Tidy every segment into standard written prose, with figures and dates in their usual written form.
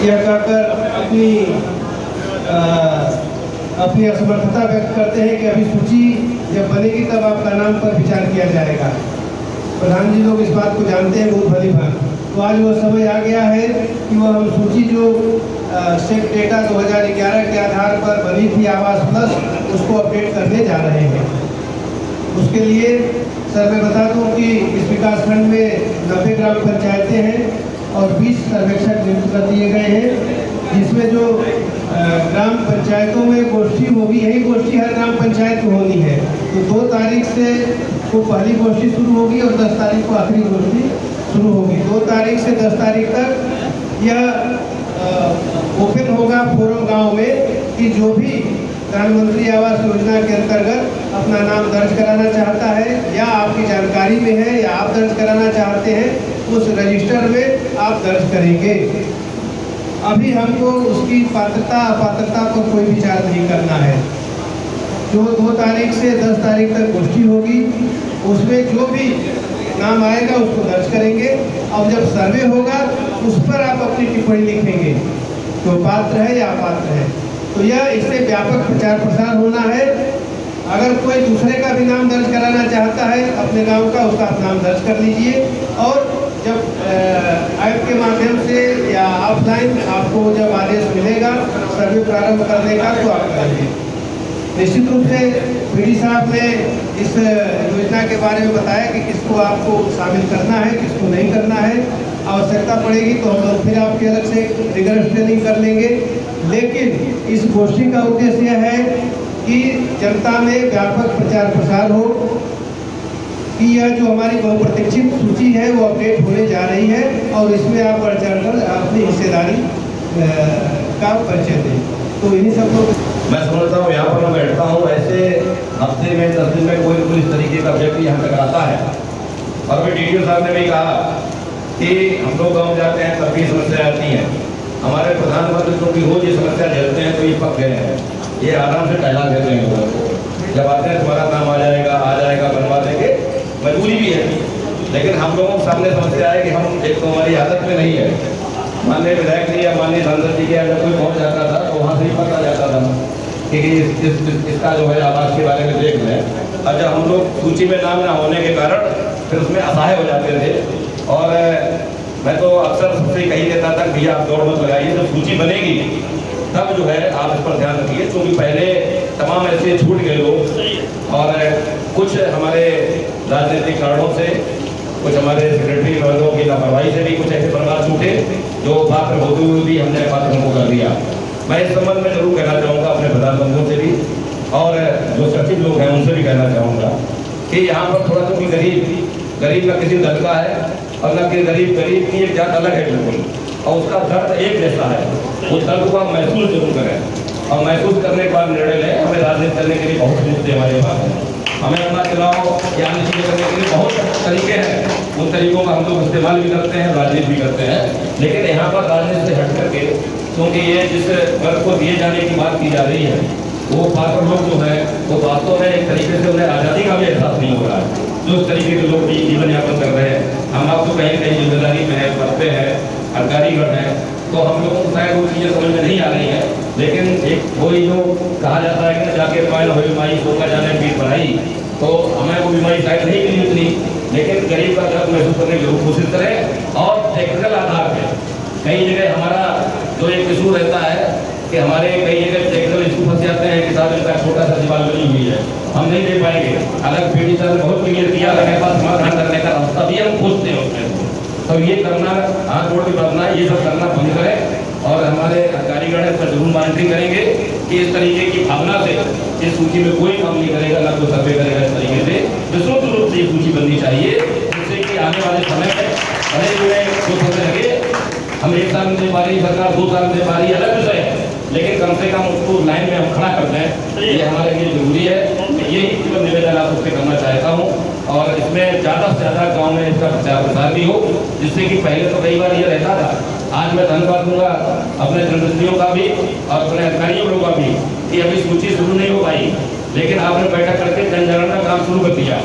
यह कहकर अपनी असमर्थता व्यक्त करते हैं कि अभी सूची जब बनेगी तब आपका नाम पर विचार किया जाएगा। प्रधान जी लोग इस बात को जानते हैं बहुत भली भांति। तो आज वो समय आ गया है कि वो हम सूची जो सेट डेटा 2011 के आधार पर बनी थी आवास प्लस, उसको अपडेट करने जा रहे हैं। उसके लिए सर मैं बता दूं कि इस विकास खंड में 90 ग्राम पंचायतें हैं और 20 सर्वेक्षक नियुक्त कर दिए गए हैं, जिसमें जो ग्राम पंचायतों में गोष्ठी होगी, यही गोष्ठी हर ग्राम पंचायत में होनी है। तो 2 तारीख से वो पहली गोष्ठी शुरू होगी और 10 तारीख को आखिरी गोष्ठी शुरू होगी। 2 तारीख से 10 तारीख तक यह ओपन होगा फोरम गांव में कि जो भी प्रधानमंत्री आवास योजना के अंतर्गत अपना नाम दर्ज कराना चाहता है या आपकी जानकारी में है या आप दर्ज कराना चाहते हैं, उस रजिस्टर में आप दर्ज करेंगे। अभी हमको उसकी पात्रता अपात्रता पर कोई विचार नहीं करना है। जो 2 तारीख से 10 तारीख तक गोष्ठी होगी, उसमें जो भी नाम आएगा उसको दर्ज करेंगे और जब सर्वे होगा उस पर आप अपनी टिप्पणी लिखेंगे तो पात्र है या अपात्र है। तो यह इससे व्यापक प्रचार प्रसार होना है। अगर कोई दूसरे का भी नाम दर्ज कराना चाहता है अपने गांव का, उसका आप नाम दर्ज कर लीजिए और जब ऐप के माध्यम से या ऑफलाइन आपको जब आदेश मिलेगा सर्वे प्रारंभ करने का तो आप करेंगे। निश्चित रूप से पीडी साहब ने इस योजना के बारे में बताया कि किसको आपको शामिल करना है, किसको नहीं करना है। आवश्यकता पड़ेगी तो हम लोग फिर आपके अलग से रिगरस ट्रेनिंग कर लेंगे। लेकिन इस गोष्ठी का उद्देश्य यह है कि जनता में व्यापक प्रचार प्रसार हो कि यह जो हमारी बहुप्रतीक्षित सूची है वो अपडेट होने जा रही है और इसमें आप बढ़ चढ़ कर अपनी हिस्सेदारी का परिचय दें। तो इन्हीं सबको मैं समझता हूँ यहाँ पर मैं बैठता हूँ, ऐसे हफ्ते में 10 दिन में कोई इस तरीके का व्यक्ति यहाँ तक आता है। और फिर DDO साहब ने भी कहा कि हम लोग गाँव जाते हैं तब भी समस्या आती हैं। हमारे प्रधानमंत्री तो भी रोज ये समस्या झेलते हैं, तो ये पक गए हैं, ये आराम से टहला देते हैं लोगों को। जब आते हैं तुम्हारा काम आ जाएगा बनवा देंगे, मजबूरी भी है। लेकिन हम लोगों के सामने समस्या है कि हम एक तो हमारी आदत में नहीं है। माननीय विधायक जी या माननीय सांसद जी के अगर कोई पहुँच जाता था तो वहाँ से ही पता जाता था कि इसका जो है आवास के बारे में देख लें। और जब हम लोग सूची में नाम ना होने के कारण फिर उसमें असहाय हो जाते थे। और मैं तो अक्सर सबसे कही देता था भैया आप दौड़ मत लगाइए, जब सूची बनेगी तब जो है आप इस पर ध्यान रखिए। क्योंकि पहले तमाम ऐसे छूट गए लोग और कुछ हमारे राजनीतिक कारणों से, कुछ हमारे सेक्रेटरी वर्गों की लापरवाही से भी कुछ ऐसे परिवार छूटे जो पात्र होते हुए भी हमने पात्रों को कर दिया। मैं इस संबंध में जरूर कहना चाहूँगा अपने प्रधानमंत्रियों से भी और जो सचिव लोग हैं उनसे भी कहना चाहूँगा कि यहाँ पर थोड़ा सा भी गरीब न किसी दल का है और न कि गरीब की एक जात अलग है बिल्कुल, और उसका दर्द एक जैसा है। उस दर्द को आप महसूस जरूर करें और महसूस करने के बाद निर्णय लें। हमें राजनीति करने के लिए बहुत मुद्दे हमारे पास हैं, हमें अपना चुनाव या अन्य चीजें करने के लिए बहुत तरीके हैं। उन तरीकों का हम लोग इस्तेमाल भी करते हैं, राजनीति भी करते हैं। लेकिन यहाँ पर राजनीति से हट करके, क्योंकि ये जिस वर्ग को दिए जाने की बात की जा रही है, वो पात्र लोग जो है वो वास्तव में एक तरीके से उन्हें आज़ादी का भी एहसास नहीं हो रहा है। जो इस तरीके के लोग जीवन यापन कर रहे हैं, हम आपको कहीं कहीं जिम्मेदारी में है, पढ़ते हैं, अधिकारीगण हैं, तो हम लोगों को शायद वो चीज़ें समझ में नहीं आ रही हैं। लेकिन एक वही जो कहा जाता है कि जाके मायल हो बीमारी सो का जाने पीठ बढ़ाई, तो हमें वो बीमारी शायद नहीं मिली उतनी। लेकिन गरीब का दर्द महसूस करने की जरूर कोशिश करें। और टेक्निकल आधार पर कई जगह हमारा जो एक इशू रहता है कि हमारे कई जगह टेक्निकल इशू फंस जाते हैं कि साहब इनका छोटा सा दीवार बनी हुई है, हम नहीं दे पाएंगे। अलग पीढ़ी सर ने बहुत क्लियर किया, हमारे पास समाधान करने का रास्ता भी हम खोजते हैं उसमें। तो ये करना, हाथ जोड़ के बढ़ना, ये सब करना बंद करें। और हमारे अधिकारीगण है पर जरूर मॉनिटरिंग करेंगे कि इस तरीके की भावना से इस सूची में कोई काम नहीं करेगा, ना कोई सर्वे करेगा। इस तरीके से विस्तृत रूप से ये सूची बननी चाहिए, जिससे कि आने वाले समय में भले हुए जो फंसे लगे, हम 1 साल में दे पा रही सरकार, 2 साल में दे पा रही, अलग विषय है, लेकिन कम से कम उसको लाइन में हम खड़ा कर दें, ये हमारे लिए जरूरी है। यही केवल निवेदन आप उससे करना चाहता हूँ। और इसमें ज़्यादा से ज़्यादा गाँव में इसका प्रचार प्रसार भी हो, जिससे कि पहले तो कई बार ये रहता था। आज मैं धन्यवाद दूंगा अपने जनप्रतिनिधियों का भी और अपने अधिकारियों लोगों का भी कि अभी सूची शुरू नहीं हो पाई, लेकिन आपने बैठक करके जनगणना का काम शुरू कर दिया।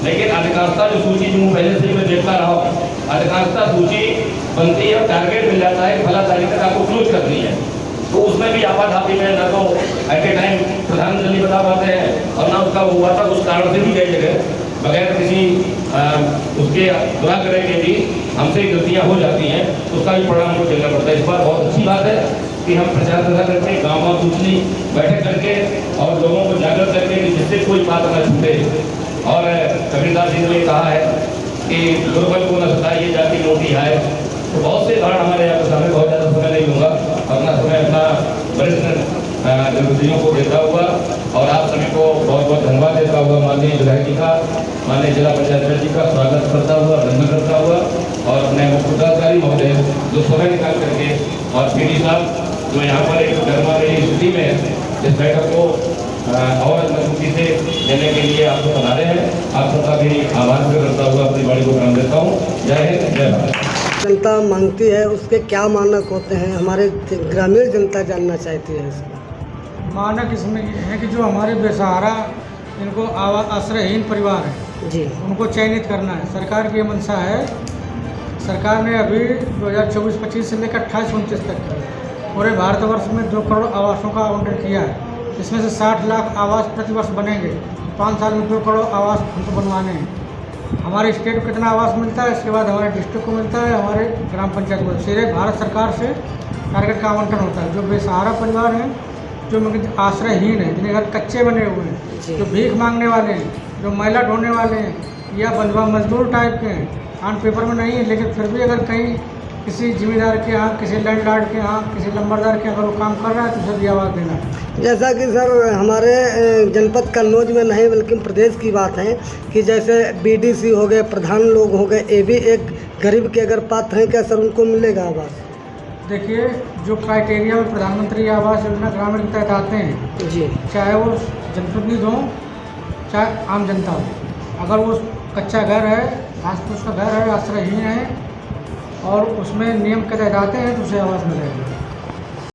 लेकिन अधिकांशता जो सूची जो पहले से ही मैं देखता रहा हूँ, अधिकांशता सूची बनती है और टारगेट मिल जाता है कि फला तारीख तक आपको क्लोज करनी है। तो उसमें भी आपाधापी में ना तो एट ए टाइम प्रधानमंत्री नहीं बता पाते हैं और ना उसका वो हुआ था, उस कारण से भी कई जगह बगैर किसी उसके दुराग्रह के भी हमसे गलतियाँ हो जाती हैं, उसका भी परिणाम को झेलना पड़ता है। इस बार बहुत अच्छी बात है कि हम प्रचार प्रसार करके गाँव गाँव सूचनी बैठक करके और लोगों को जागरूक करके कि जिससे कोई बात न छूटे। और कबीरदास जी ने कहा है कि दुर्बल को न सताइए जाति मोटी है। तो बहुत से उदाहरण हमारे यहाँ पर सामने, बहुत ज़्यादा समय नहीं लूँगा, अपना समय अपना वरिष्ठ जनप्रतिनिधियों को देता हुआ और आप सभी को बहुत बहुत धन्यवाद देता हुआ माननीय विधायक जी का, माननीय जिला पंचायत जी का स्वागत करता हुआ, अभिनंदन करता हुआ और अपने मुख्य पदाधिकारी महोदय जो समय निकाल करके और पीडी साहब जो यहाँ पर एक गर्मा रही स्थिति में इस बैठक को और मजबूती से देने के लिए आपको बना रहे हैं। आप सबका भी आभार व्यक्त करता हुआ अपनी बाड़ी को काम देता हूँ। जय हिंद, जय भारत। जनता मांगती है उसके क्या मानक होते हैं, हमारे ग्रामीण जनता जानना चाहती है इसका। मानक इसमें ये है कि जो हमारे बेसहारा इनको आश्रयहीन परिवार है जी, उनको चयनित करना है। सरकार की ये मंशा है। सरकार ने अभी 2024-25 से लेकर 28-29 तक पूरे भारतवर्ष में 2 करोड़ आवासों का आवंटन किया है। इसमें से 60 लाख आवास प्रतिवर्ष बनेंगे। 5 साल में 2 करोड़ आवास हमको बनवाने हैं। हमारे स्टेट को कितना आवास मिलता है, इसके बाद हमारे डिस्ट्रिक्ट को मिलता है, हमारे ग्राम पंचायत को। सीधे भारत सरकार से टारगेट का आवंटन होता है। जो बेसहारा परिवार हैं, जो आश्रयहीन है, जिन्हें घर कच्चे बने हुए हैं, जो भीख मांगने वाले हैं, जो मैला ढोने वाले हैं या बंधुआ मजदूर टाइप के हैं, ऑन पेपर में नहीं है लेकिन फिर भी अगर कहीं किसी जिम्मेदार के यहाँ, किसी लैंडलॉर्ड के यहाँ, किसी लंबरदार के अगर वो काम कर रहा है तो उसे भी आवाज़ देना है। जैसा कि सर हमारे जनपद कन्नौज में नहीं बल्कि प्रदेश की बात है कि जैसे बीडीसी हो गए, प्रधान लोग हो गए, ये भी एक गरीब के अगर पात्र हैं, क्या सर उनको मिलेगा आवास? देखिए, जो क्राइटेरिया में प्रधानमंत्री आवास योजना ग्रामीण के तहत आते हैं जी, चाहे वो जनप्रतिनिधि हों चाहे आम जनता हो, अगर वो कच्चा घर है, घास फूस का घर है, आश्रयहीन है और उसमें नियम के तहत आते हैं तो उसे आवास मिलेगा।